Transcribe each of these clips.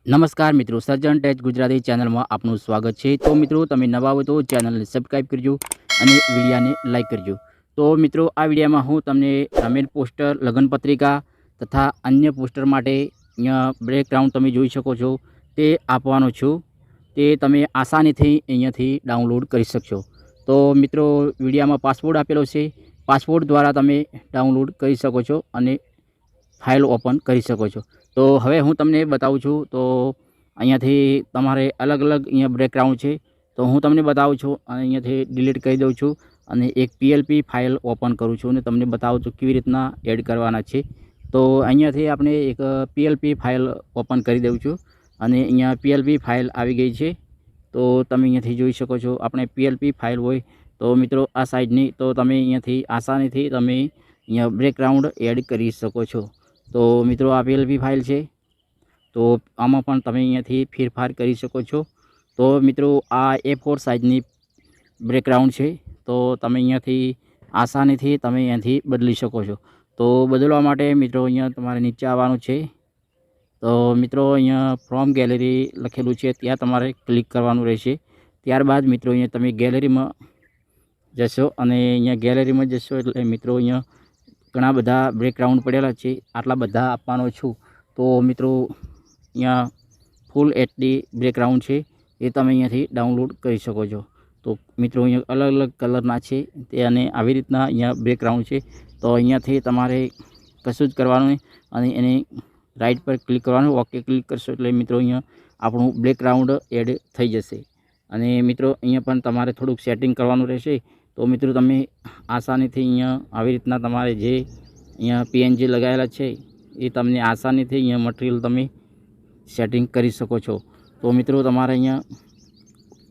નમસ્કાર મિત્રો, સર્જન ટેચ ગુજરાતી ચેનલમાં આપનું સ્વાગત છે। તો મિત્રો, તમે નવા હો તો ચેનલને સબસ્ક્રાઈબ કરજો અને વિડીયોને લાઈક કરજો। તો મિત્રો, આ વિડીયોમાં હું તમને રમેલ પોસ્ટર, લગ્ન પત્રિકા તથા અન્ય પોસ્ટર માટે અહીંયા બેકગ્રાઉન્ડ તમે જોઈ શકો છો તે આપવાનો છું। તે તમે આસાનીથી અહીંયાથી ડાઉનલોડ કરી શકશો। તો મિત્રો, વિડીયોમાં પાસવર્ડ આપેલો છે, પાસવર્ડ દ્વારા તમે ડાઉનલોડ કરી શકો છો અને ફાઇલ ઓપન કરી શકો છો। તો હવે હું તમને બતાવું છું। તો અહીંયાથી તમારે અલગ અલગ અહીંયા બેકગ્રાઉન્ડ છે, તો હું તમને બતાવું છું અને અહીંયાથી ડિલીટ કરી દઉં છું અને એક પીએલપી ફાઇલ ઓપન કરું છું અને તમને બતાવું છું કેવી રીતના એડ કરવાના છે। તો અહીંયાથી આપણે એક પીએલપી ફાઇલ ઓપન કરી દઉં છું અને અહીંયા પીએલપી ફાઇલ આવી ગઈ છે। તો તમે અહીંયાથી જોઈ શકો છો, આપણે પીએલપી ફાઇલ હોય તો મિત્રો આ સાઇડની, તો તમે અહીંયાથી આસાનીથી તમે અહીંયા બેકગ્રાઉન્ડ એડ કરી શકો છો। તો મિત્રો, આ પીએલપી ફાઇલ છે, તો આમાં પણ તમે અહીંયાથી ફેરફાર કરી શકો છો। તો મિત્રો, આ A4 સાઇઝની બેકગ્રાઉન્ડ છે, તો તમે અહીંયાથી આસાનીથી તમે અહીંયાથી બદલી શકો છો। તો બદલવા માટે મિત્રો અહીંયા તમારે નીચે આવવાનું છે। તો મિત્રો, અહીંયા ફ્રોમ ગેલેરી લખેલું છે, ત્યાં તમારે ક્લિક કરવાનું રહેશે। ત્યારબાદ મિત્રો અહીંયા તમે ગેલેરીમાં જશો અને અહીંયા ગેલેરીમાં જશો એટલે મિત્રો અહીંયા ઘણા બધા બેકગ્રાઉન્ડ પડેલા છે, આટલા બધા આપવાનો છું। તો મિત્રો, અહીંયા ફૂલ એચડી બેકગ્રાઉન્ડ છે, એ તમે અહીંયાથી ડાઉનલોડ કરી શકો છો। તો મિત્રો, અહીંયા અલગ અલગ કલરના છે તે, અને આવી રીતના અહીંયા બેકગ્રાઉન્ડ છે। તો અહીંયાથી તમારે કશું જ કરવાનું નહીં અને એને રાઈટ પર ક્લિક કરવાનું, ઓકે ક્લિક કરશો એટલે મિત્રો અહીંયા આપણું બેકગ્રાઉન્ડ એડ થઈ જશે। અને મિત્રો, અહીંયા પણ તમારે થોડુંક સેટિંગ કરવાનું રહેશે। તો મિત્રો, તમે આસાનીથી અહીંયા આવી રીતના તમારે જે અહીંયા પીએનજી લગાવેલા છે એ તમને આસાનીથી અહીંયા મટીરિયલ તમે સેટિંગ કરી શકો છો। તો મિત્રો, તમારે અહીંયા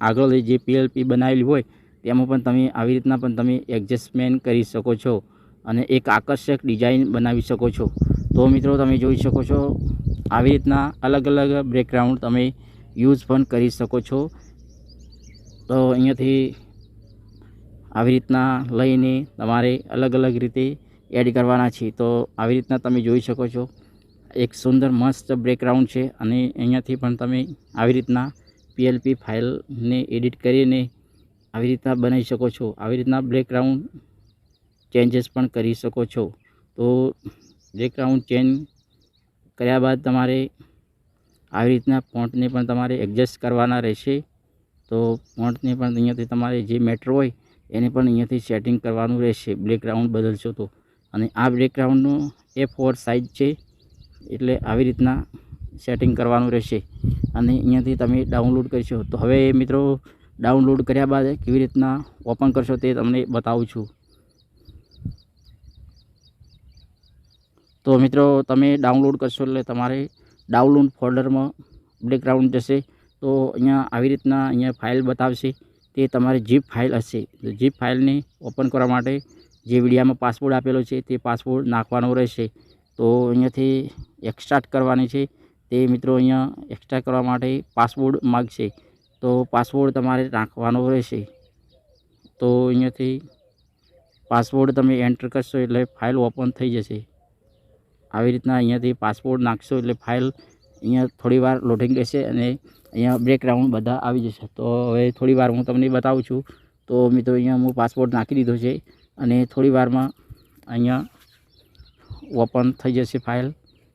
આગળ જે પીએલપી બનાવેલી હોય તેમાં પણ તમે આવી રીતના પણ તમે એડજસ્ટમેન્ટ કરી શકો છો અને એક આકર્ષક ડિઝાઇન બનાવી શકો છો। તો મિત્રો, તમે જોઈ શકો છો આવી રીતના અલગ અલગ બેકગ્રાઉન્ડ તમે યુઝ પણ કરી શકો છો। તો અહીંયાથી આવી રીતના લઈને તમારે અલગ અલગ રીતે એડ કરવાના છે। તો આવી રીતના તમે જોઈ શકો છો, એક સુંદર મસ્ત બેકગ્રાઉન્ડ છે અને અહીંયાથી પણ તમે આવી રીતના પીએલપી ફાઇલને એડિટ કરીને આવી રીતના બનાવી શકો છો। આવી રીતના બેકગ્રાઉન્ડ ચેન્જીસ પણ કરી શકો છો। તો બેકગ્રાઉન્ડ ચેન્જ કર્યા બાદ તમારે આવી રીતના ફોન્ટને પણ તમારે એડજસ્ટ કરવાના રહેશે। તો ફોન્ટને પણ અહીંયાથી તમારે જે મેટર હોય એને પણ અહીંયાથી સેટિંગ કરવાનું રહેશે બેકગ્રાઉન્ડ બદલશો તો। અને આ બેકગ્રાઉન્ડનો A4 સાઇઝ છે એટલે આવી રીતના સેટિંગ કરવાનું રહેશે અને અહીંયાથી તમે ડાઉનલોડ કરશો। તો હવે મિત્રો, ડાઉનલોડ કર્યા બાદ કેવી રીતના ઓપન કરશો તે તમને બતાવું છું। તો મિત્રો, તમે ડાઉનલોડ કરશો એટલે તમારે ડાઉનલોડ ફોલ્ડરમાં બેકગ્રાઉન્ડ જશે। તો અહીંયા આવી રીતના અહીંયા ફાઇલ બતાવશે, તે તમારી જીપ ફાઇલ હશે। તો જીપ ફાઇલને ઓપન કરવા માટે જે વિડીયોમાં પાસવર્ડ આપેલો છે તે પાસવર્ડ નાખવાનો રહેશે। તો અહીંયાથી એક્સટ્રાક્ટ કરવાની છે, તે મિત્રો અહીંયા એક્સટ્રાક્ટ કરવા માટે પાસવર્ડ માગશે, તો પાસવર્ડ તમારે નાખવાનો રહેશે। તો અહીંયાથી પાસવર્ડ તમે એન્ટર કરશો એટલે ફાઇલ ઓપન થઈ જશે। આવી રીતના અહીંયાથી પાસવર્ડ નાખશો એટલે ફાઇલ અહીંયા થોડીવાર લોડિંગ લેશે અને અહીંયા બેકગ્રાઉન્ડ બધા આવી જશે। તો હવે થોડીવાર હું તમને બતાવું છું। તો મિત્રો, અહીંયા હું પાસવર્ડ નાખી દીધો છે અને થોડીવારમાં અહીંયા ઓપન થઈ જશે ફાઇલ।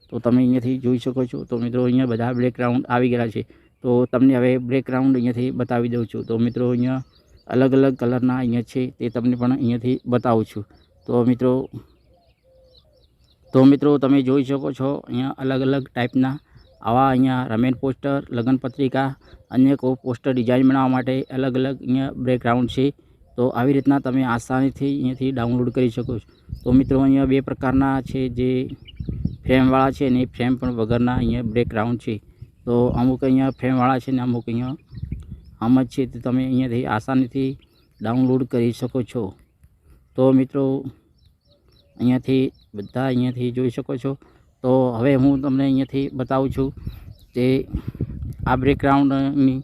તો તમે અહીંયાથી જોઈ શકો છો। તો મિત્રો, અહીંયા બધા બેકગ્રાઉન્ડ આવી ગયા છે। તો તમને હવે બેકગ્રાઉન્ડ અહીંયાથી બતાવી દઉં છું। તો મિત્રો, અહીંયા અલગ અલગ કલરના અહીંયા છે તે તમને પણ અહીંયાથી બતાવું છું। તો મિત્રો, તમે જોઈ શકો છો અહીંયા અલગ અલગ ટાઈપના આવા અહીંયા રમેલ પોસ્ટર, લગ્ન પત્રિકા, અન્ય કોઈ પોસ્ટર ડિઝાઇન બનાવવા માટે અલગ અલગ અહીંયા બેકગ્રાઉન્ડ છે। તો આવી રીતના તમે આસાનીથી અહીંયાથી ડાઉનલોડ કરી શકો છો। તો મિત્રો, અહીંયા બે પ્રકારના છે, જે ફ્રેમવાળા છે અને ફ્રેમ પણ વગરના અહીંયા બેકગ્રાઉન્ડ છે। તો અમુક અહીંયા ફ્રેમવાળા છે ને અમુક અહીંયા આમ જ છે, તે તમે અહીંયાથી આસાનીથી ડાઉનલોડ કરી શકો છો। તો મિત્રો, અહીંયાથી બધા અહીંયાથી જોઈ શકો છો। તો હવે હું તમને અહીંયાથી બતાવું છું તે આ બેકગ્રાઉન્ડની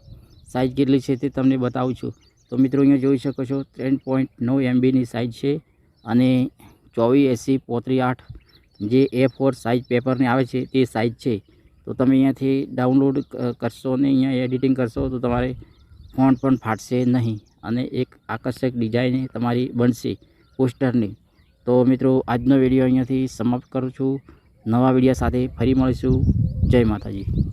સાઇઝ કેટલી છે તે તમને બતાવું છું। તો મિત્રો, અહીંયા જોઈ શકો છો 3.9 MBની સાઇઝ છે અને 2480x8 જે A4 સાઇઝ પેપરની આવે છે તે સાઇઝ છે। તો તમે અહીંયાથી ડાઉનલોડ કરશો અને અહીંયા એડિટિંગ કરશો તો તમારે ફોન્ટ પણ ફાટશે નહીં અને એક આકર્ષક ડિઝાઇન તમારી બનશે પોસ્ટરની. તો મિત્રો આજનો વિડીયો અહીંયાથી સમાપ્ત કરું છું. નવા વિડીયો સાથે ફરી મળીશું. જય માતાજી.